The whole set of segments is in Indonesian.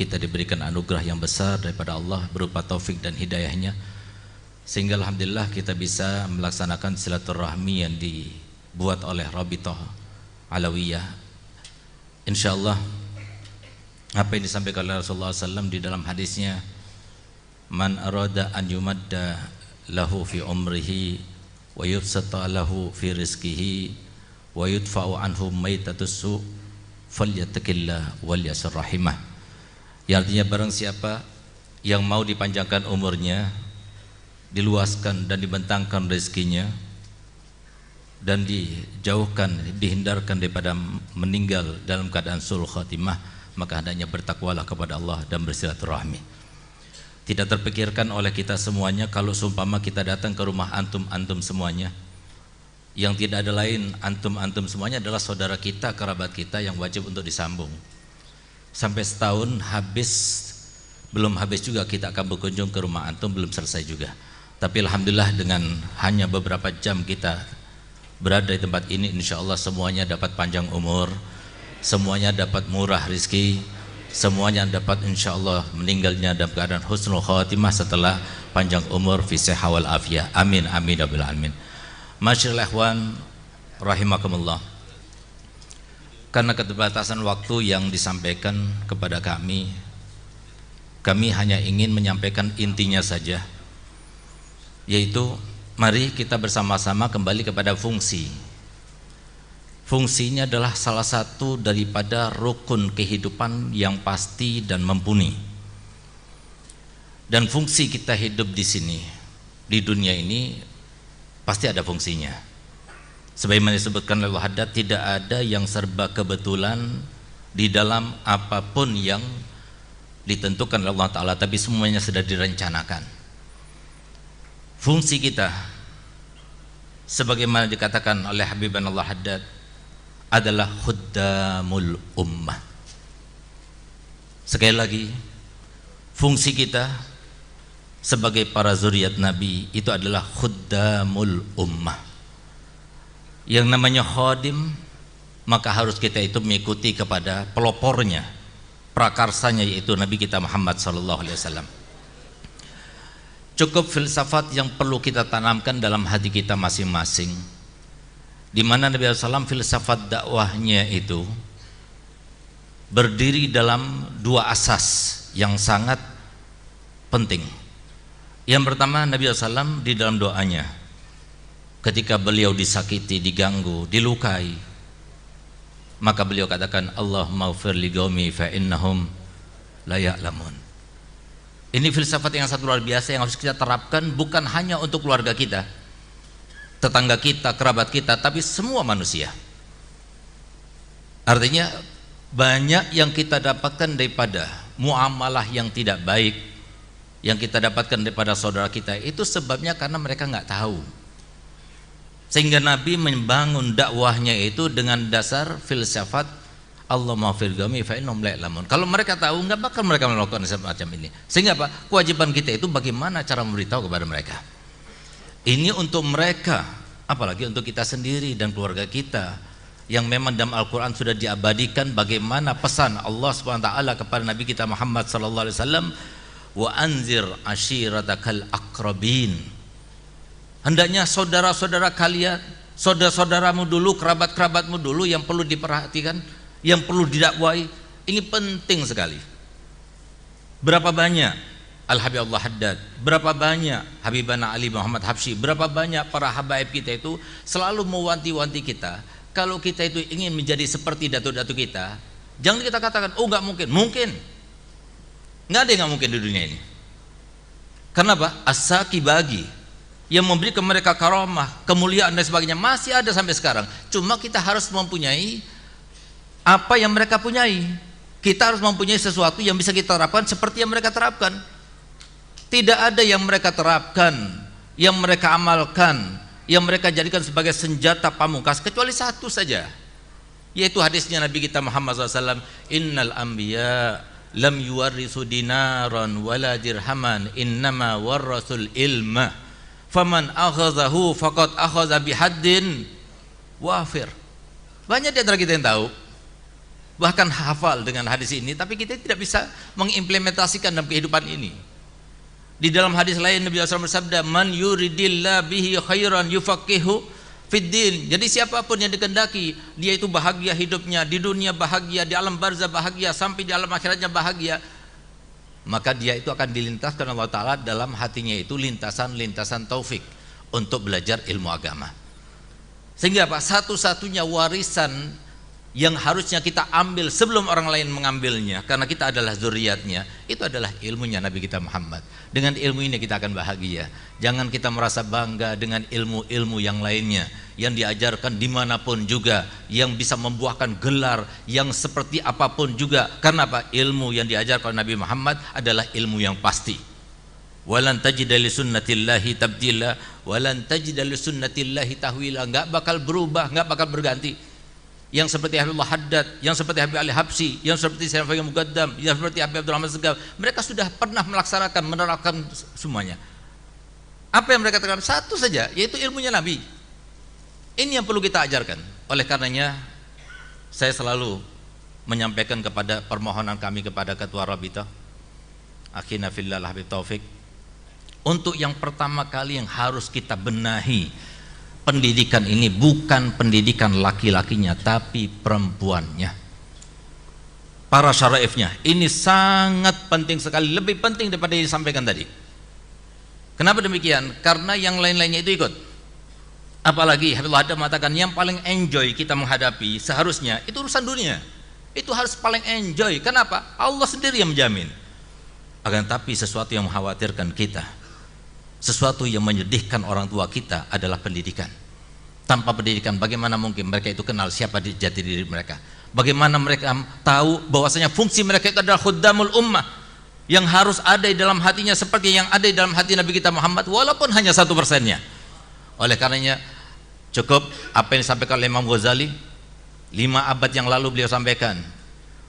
kita diberikan anugerah yang besar daripada Allah berupa taufik dan hidayahnya, sehingga alhamdulillah kita bisa melaksanakan silaturahmi yang dibuat oleh Rabithah Alawiyah. Insyaallah apa yang disampaikan oleh Rasulullah SAW di dalam hadisnya, man arada an yumadda lahu fi umrihi wa yubsata lahu fi rizqihi wa yudfa'u anhu maitatus su falyattaqillah wal yasir rahimah. Yang artinya barang siapa yang mau dipanjangkan umurnya, diluaskan dan dibentangkan rezekinya, dan dijauhkan, dihindarkan daripada meninggal dalam keadaan su'ul khatimah, maka hendaknya bertakwalah kepada Allah dan bersilaturahmi. Tidak terpikirkan oleh kita semuanya kalau seumpama kita datang ke rumah antum-antum semuanya, yang tidak ada lain antum-antum semuanya adalah saudara kita, kerabat kita yang wajib untuk disambung. Sampai setahun habis, belum habis juga kita akan berkunjung ke rumah antum, belum selesai juga. Tapi alhamdulillah dengan hanya beberapa jam kita berada di tempat ini, insya Allah semuanya dapat panjang umur, semuanya dapat murah rizki, semuanya dapat insya Allah meninggalnya dalam keadaan husnul khatimah setelah panjang umur fi sihah wal afiyah. Amin amin ya rabbal alamin. Masyaallah ikhwan rahimakumullah. Karena keterbatasan waktu yang disampaikan kepada kami hanya ingin menyampaikan intinya saja, yaitu mari kita bersama-sama kembali kepada fungsi. Fungsinya adalah salah satu daripada rukun kehidupan yang pasti dan mumpuni. Dan fungsi kita hidup di sini, di dunia ini, pasti ada fungsinya. Sebagaimana disebutkan oleh Allah Haddad, tidak ada yang serba kebetulan di dalam apapun yang ditentukan oleh Allah Ta'ala, tapi semuanya sudah direncanakan. Fungsi kita sebagaimana dikatakan oleh Habibana Allah Haddad adalah khuddamul ummah. Sekali lagi, fungsi kita sebagai para zuriat Nabi itu adalah khuddamul ummah. Yang namanya khadim, maka harus kita itu mengikuti kepada pelopornya, prakarsanya, yaitu Nabi kita Muhammad SAW. Cukup filsafat yang perlu kita tanamkan dalam hati kita masing-masing, di mana Nabi SAW filsafat dakwahnya itu berdiri dalam dua asas yang sangat penting. Yang pertama, Nabi SAW di dalam doanya ketika beliau disakiti, diganggu, dilukai, maka beliau katakan, Allahumma ighfir li qaumi fa innahum la ya'lamun. Ini filsafat yang sangat luar biasa yang harus kita terapkan, bukan hanya untuk keluarga kita, tetangga kita, kerabat kita, tapi semua manusia. Artinya banyak yang kita dapatkan daripada muamalah yang tidak baik yang kita dapatkan daripada saudara kita, itu sebabnya karena mereka nggak tahu. Sehingga Nabi membangun dakwahnya itu dengan dasar filsafat Allahumma ighfir qaumi fa innahum la ya'lamun. Kalau mereka tahu, nggak bakal mereka melakukan semacam ini. Sehingga apa? Kewajiban kita itu bagaimana cara memberitahu kepada mereka. Ini untuk mereka, apalagi untuk kita sendiri dan keluarga kita, yang memang dalam Al-Quran sudah diabadikan bagaimana pesan Allah SWT kepada Nabi kita Muhammad SAW, wa anzir ashiratakal akrabin. Hendaknya saudara-saudara kalian, saudara-saudaramu dulu, kerabat-kerabatmu dulu yang perlu diperhatikan, yang perlu didakwai. Ini penting sekali. Berapa banyak Al-Habib Allah Haddad, berapa banyak Habibana Ali Muhammad Habsyi, berapa banyak para habaib kita itu selalu mewanti-wanti kita, kalau kita itu ingin menjadi seperti datu-datu kita, jangan kita katakan, oh nggak mungkin. Mungkin. Nggak ada yang nggak mungkin di dunia ini. Karena apa? As-Saki bagi yang memberi ke mereka karamah, kemuliaan dan sebagainya masih ada sampai sekarang. Cuma kita harus mempunyai apa yang mereka punyai. Kita harus mempunyai sesuatu yang bisa kita terapkan seperti yang mereka terapkan. Tidak ada yang mereka terapkan, yang mereka amalkan, yang mereka jadikan sebagai senjata pamungkas, kecuali satu saja, yaitu hadisnya Nabi kita Muhammad SAW, innal anbiya lam yuwarrisu dinaran wala dirhaman innama warrasul ilma faman akhazahu faqad akhaza bihaddin wafir. Banyak di antara kita yang tahu bahkan hafal dengan hadis ini, tapi kita tidak bisa mengimplementasikan dalam kehidupan ini. Di dalam hadis lain Nabi SAW bersabda, man yuridillah bihi khairan yufaqihu fiddin. Jadi siapapun yang dikehendaki dia itu bahagia hidupnya, di dunia bahagia, di alam barzah bahagia, sampai di alam akhiratnya bahagia, maka dia itu akan dilintaskan Allah Ta'ala dalam hatinya itu lintasan-lintasan taufik untuk belajar ilmu agama. Sehingga Pak, satu-satunya warisan yang harusnya kita ambil sebelum orang lain mengambilnya, karena kita adalah zuriatnya, itu adalah ilmunya Nabi kita Muhammad. Dengan ilmu ini kita akan bahagia. Jangan kita merasa bangga dengan ilmu-ilmu yang lainnya yang diajarkan dimanapun juga, yang bisa membuahkan gelar yang seperti apapun juga. Karena apa? Ilmu yang diajarkan Nabi Muhammad adalah ilmu yang pasti. Walan tajida li sunnatillahi tabdila walan tajida li sunnatillahi tahwila. Enggak bakal berubah, enggak bakal berganti. Yang seperti Habibullah Haddad, yang seperti Habib Ali Habsyi, yang seperti Sayyid Faqih Muqaddam, yang seperti Habib Abdul Rahman Segaf, mereka sudah pernah melaksanakan, menerapkan semuanya. Apa yang mereka katakan? Satu saja, yaitu ilmunya Nabi. Ini yang perlu kita ajarkan. Oleh karenanya saya selalu menyampaikan kepada permohonan kami kepada Ketua Rabitah Akhina Fillah Habib Taufik, untuk yang pertama kali yang harus kita benahi pendidikan ini bukan pendidikan laki-lakinya, tapi perempuannya, para syaraifnya. Ini sangat penting sekali, lebih penting daripada yang disampaikan tadi. Kenapa demikian? Karena yang lain-lainnya itu ikut. Apalagi Habibullah Haddad mengatakan yang paling enjoy kita menghadapi seharusnya itu urusan dunia. Itu harus paling enjoy. Kenapa? Allah sendiri yang menjamin. Akan tapi sesuatu yang mengkhawatirkan kita, sesuatu yang menyedihkan orang tua kita adalah pendidikan. Tanpa pendidikan bagaimana mungkin mereka itu kenal siapa jati diri mereka? Bagaimana mereka tahu bahwasanya fungsi mereka itu adalah khuddamul ummah, yang harus ada di dalam hatinya seperti yang ada di dalam hati Nabi kita Muhammad, walaupun hanya 1%. Oleh karenanya cukup apa yang disampaikan oleh Imam Ghazali 5 abad yang lalu. Beliau sampaikan,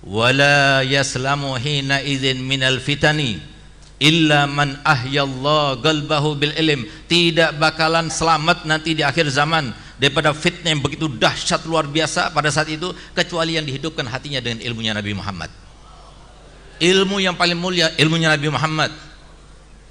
wala yaslamu hina idzin minal fitani illa man ahyallahu qalbahu bil ilm. Tidak bakalan selamat nanti di akhir zaman daripada fitnah yang begitu dahsyat luar biasa pada saat itu, kecuali yang dihidupkan hatinya dengan ilmunya Nabi Muhammad. Ilmu yang paling mulia ilmunya Nabi Muhammad.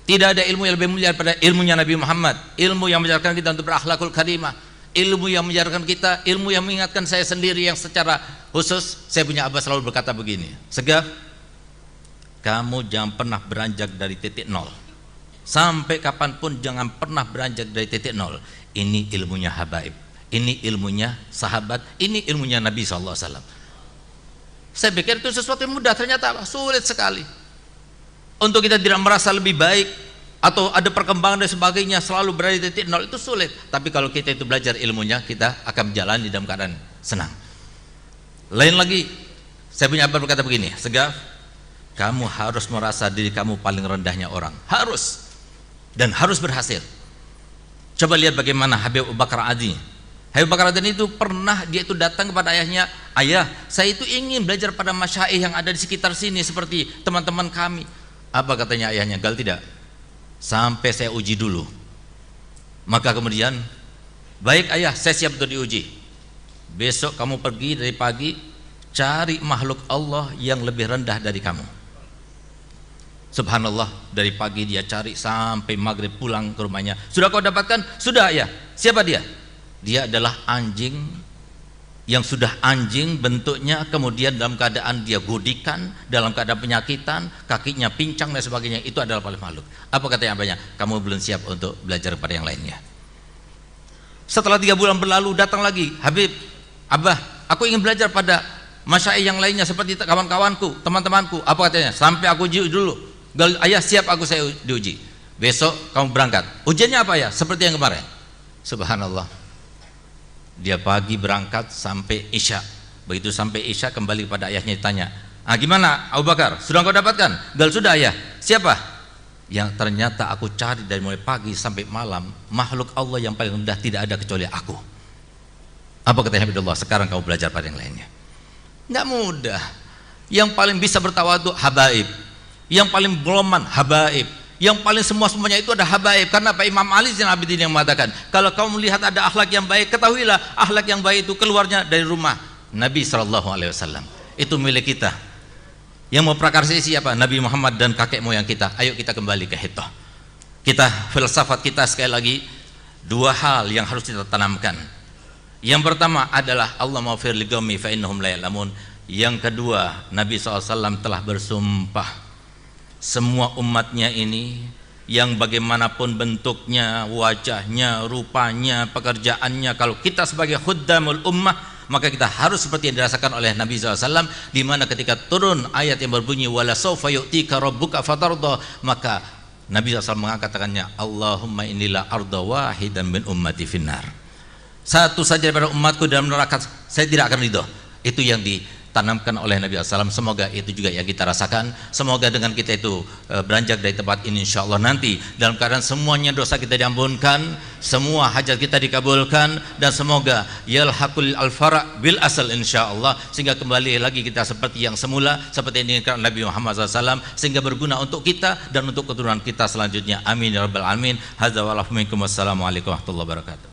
Tidak ada ilmu yang lebih mulia daripada ilmunya Nabi Muhammad. Ilmu yang mengajarkan kita untuk berakhlakul karimah, ilmu yang mengajarkan kita, ilmu yang mengingatkan saya sendiri yang secara khusus. Saya punya abah selalu berkata begini, Segaf, kamu jangan pernah beranjak dari titik nol. Sampai kapanpun jangan pernah beranjak dari titik nol. Ini ilmunya habaib, ini ilmunya sahabat, ini ilmunya Nabi SAW. Saya pikir itu sesuatu yang mudah, ternyata sulit sekali. Untuk kita tidak merasa lebih baik atau ada perkembangan dan sebagainya, selalu berada di titik nol, itu sulit. Tapi kalau kita itu belajar ilmunya, kita akan berjalan di dalam keadaan senang. Lain lagi, saya punya abah berkata begini, Segaf, kamu harus merasa diri kamu paling rendahnya orang, harus, dan harus berhasil. Coba lihat bagaimana Habib Abu Bakar Adi. Habib Bakar Adi itu pernah dia itu datang kepada ayahnya, ayah, saya itu ingin belajar pada masyaikh yang ada di sekitar sini seperti teman-teman kami. Apa katanya ayahnya? Gal, tidak, sampai saya uji dulu. Maka kemudian, baik ayah, saya siap untuk diuji. Besok kamu pergi dari pagi, cari makhluk Allah yang lebih rendah dari kamu. Subhanallah, dari pagi dia cari sampai maghrib pulang ke rumahnya. Sudah kau dapatkan? Sudah ya. Siapa dia? Dia adalah anjing yang sudah anjing bentuknya, kemudian dalam keadaan dia godikan, dalam keadaan penyakitan, kakinya pincang dan sebagainya. Itu adalah paling makhluk. Apa katanya abahnya? Kamu belum siap untuk belajar pada yang lainnya. Setelah 3 bulan berlalu, datang lagi, Habib, abah, aku ingin belajar pada masyaikh yang lainnya seperti kawan-kawanku, teman-temanku. Apa katanya? Sampai aku uji dulu. Gal, ayah siap, aku saya diuji. Besok kamu berangkat. Ujiannya apa ya? Seperti yang kemarin. Subhanallah. Dia pagi berangkat sampai Isya. Begitu sampai Isya kembali kepada ayahnya ditanya, gimana Abu Bakar? Sudah kau dapatkan? Gal, sudah ayah. Siapa? Yang ternyata aku cari dari mulai pagi sampai malam, makhluk Allah yang paling rendah tidak ada kecuali aku. Apa kata Habibullah? Sekarang kamu belajar pada yang lainnya. Nggak mudah. Yang paling bisa bertawadhu habaib, yang paling beloman habaib, yang paling semuanya itu ada habaib. Karena Pak Imam Ali Zainal Abidin yang mengatakan, kalau kamu melihat ada akhlak yang baik, ketahuilah akhlak yang baik itu keluarnya dari rumah Nabi SAW. itu milik kita. Yang mau prakarsa siapa? Nabi Muhammad dan kakek moyang kita. Ayo kita kembali ke itu. Kita, filsafat kita sekali lagi, dua hal yang harus kita tanamkan. Yang pertama adalah Allah maghfir li qaumi fa innahum la ya'lamun. Yang kedua, Nabi SAW telah bersumpah semua umatnya ini, yang bagaimanapun bentuknya, wajahnya, rupanya, pekerjaannya, kalau kita sebagai khuddamul ummah, maka kita harus seperti yang dirasakan oleh Nabi SAW, di mana ketika turun ayat yang berbunyi wala sawfa yu'tika rabbuka fatarda, maka Nabi SAW mengangkat tangannya, Allahumma inilah arda wahidan min ummati finnar. Satu saja daripada umatku dalam neraka, saya tidak akan ridho. Itu yang ditanamkan oleh Nabi SAW. Semoga itu juga yang kita rasakan. Semoga dengan kita itu beranjak dari tempat ini, insya Allah nanti dalam keadaan semuanya dosa kita diampunkan, semua hajat kita dikabulkan, dan semoga yalhaqul al-fara' bil asal, insya Allah, sehingga kembali lagi kita seperti yang semula, seperti yang diinginkan Nabi Muhammad SAW, sehingga berguna untuk kita dan untuk keturunan kita selanjutnya. Amin ya rabbal alamin. Hadza wa minkum. Wassalamualaikum warahmatullahi wabarakatuh.